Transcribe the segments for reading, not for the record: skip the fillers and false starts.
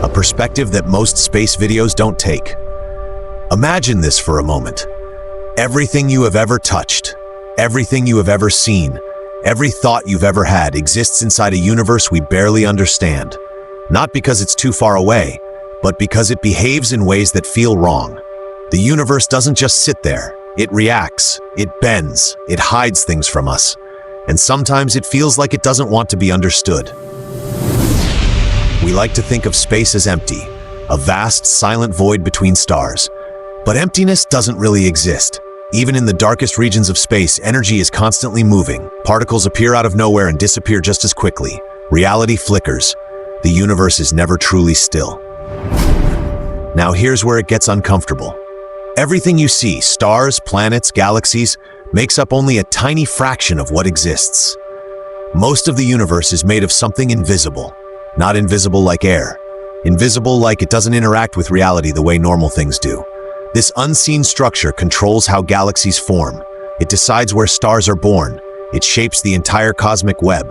a perspective that most space videos don't take. Imagine this for a moment. Everything you have ever touched, everything you have ever seen, every thought you've ever had exists inside a universe we barely understand. Not because it's too far away, but because it behaves in ways that feel wrong. The universe doesn't just sit there. It reacts, it bends, it hides things from us. And sometimes it feels like it doesn't want to be understood. We like to think of space as empty, a vast, silent void between stars. But emptiness doesn't really exist. Even in the darkest regions of space, energy is constantly moving. Particles appear out of nowhere and disappear just as quickly. Reality flickers. The universe is never truly still. Now here's where it gets uncomfortable. Everything you see, stars, planets, galaxies, makes up only a tiny fraction of what exists. Most of the universe is made of something invisible. Not invisible like air. Invisible like it doesn't interact with reality the way normal things do. This unseen structure controls how galaxies form. It decides where stars are born. It shapes the entire cosmic web.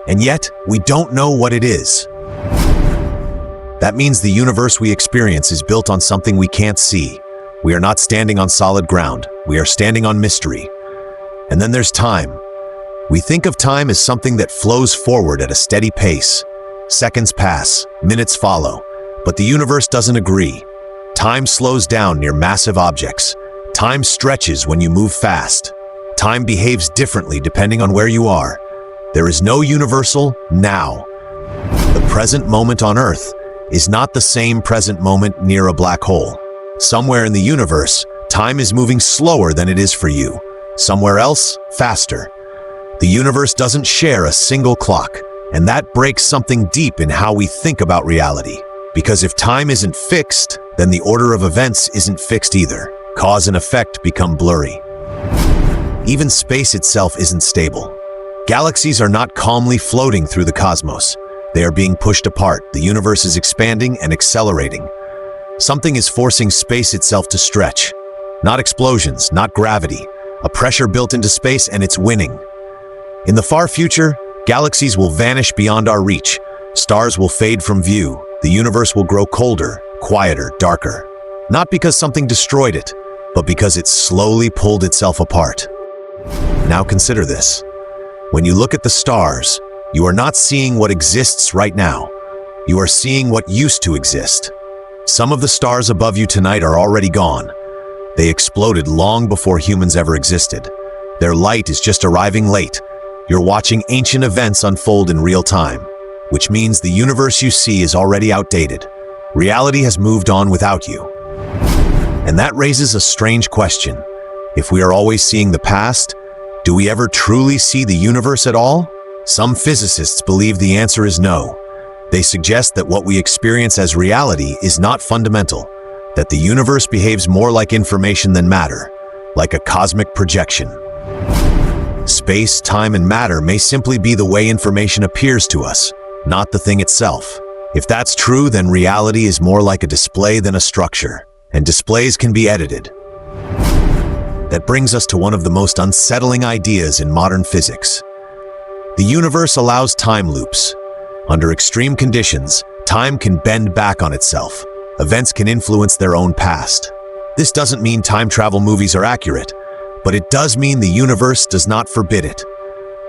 And yet, we don't know what it is. That means the universe we experience is built on something we can't see. We are not standing on solid ground. We are standing on mystery. And then there's time. We think of time as something that flows forward at a steady pace. Seconds pass, minutes follow, but the universe doesn't agree. Time slows down near massive objects. Time stretches when you move fast. Time behaves differently depending on where you are. There is no universal now. The present moment on Earth is not the same present moment near a black hole. Somewhere in the universe, time is moving slower than it is for you. Somewhere else, faster. The universe doesn't share a single clock, and that breaks something deep in how we think about reality. Because if time isn't fixed, then the order of events isn't fixed either. Cause and effect become blurry. Even space itself isn't stable. Galaxies are not calmly floating through the cosmos. They are being pushed apart. The universe is expanding and accelerating. Something is forcing space itself to stretch. Not explosions, not gravity. A pressure built into space, and it's winning. In the far future, galaxies will vanish beyond our reach. Stars will fade from view. The universe will grow colder, quieter, darker. Not because something destroyed it, but because it slowly pulled itself apart. Now consider this. When you look at the stars, you are not seeing what exists right now. You are seeing what used to exist. Some of the stars above you tonight are already gone. They exploded long before humans ever existed. Their light is just arriving late. You're watching ancient events unfold in real time, which means the universe you see is already outdated. Reality has moved on without you. And that raises a strange question. If we are always seeing the past, do we ever truly see the universe at all? Some physicists believe the answer is no. They suggest that what we experience as reality is not fundamental, that the universe behaves more like information than matter, like a cosmic projection. Space, time, and matter may simply be the way information appears to us, not the thing itself. If that's true, then reality is more like a display than a structure, and displays can be edited. That brings us to one of the most unsettling ideas in modern physics. The universe allows time loops. Under extreme conditions, time can bend back on itself. Events can influence their own past. This doesn't mean time travel movies are accurate, but it does mean the universe does not forbid it.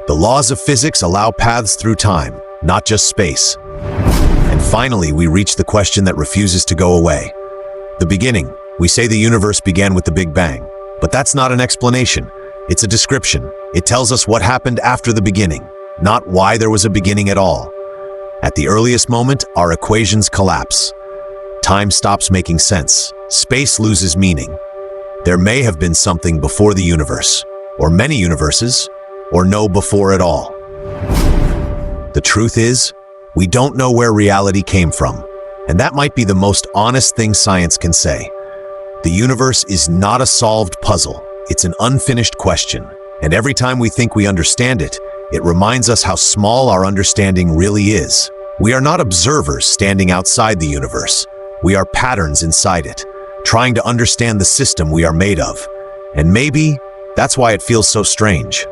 The laws of physics allow paths through time, not just space. And finally, we reach the question that refuses to go away. The beginning. We say the universe began with the Big Bang, but that's not an explanation. It's a description. It tells us what happened after the beginning, not why there was a beginning at all. At the earliest moment, our equations collapse. Time stops making sense. Space loses meaning. There may have been something before the universe, or many universes, or no before at all. The truth is, we don't know where reality came from, and that might be the most honest thing science can say. The universe is not a solved puzzle. It's an unfinished question, and every time we think we understand it, it reminds us how small our understanding really is. We are not observers standing outside the universe. We are patterns inside it, trying to understand the system we are made of. And maybe that's why it feels so strange.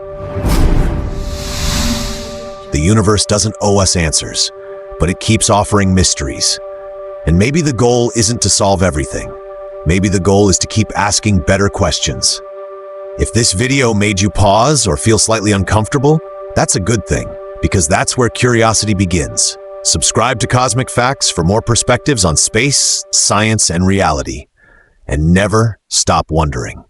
The universe doesn't owe us answers, but it keeps offering mysteries. And maybe the goal isn't to solve everything. Maybe the goal is to keep asking better questions. If this video made you pause or feel slightly uncomfortable, that's a good thing, because that's where curiosity begins. Subscribe to Cosmic Facts for more perspectives on space, science, and reality. And never stop wondering.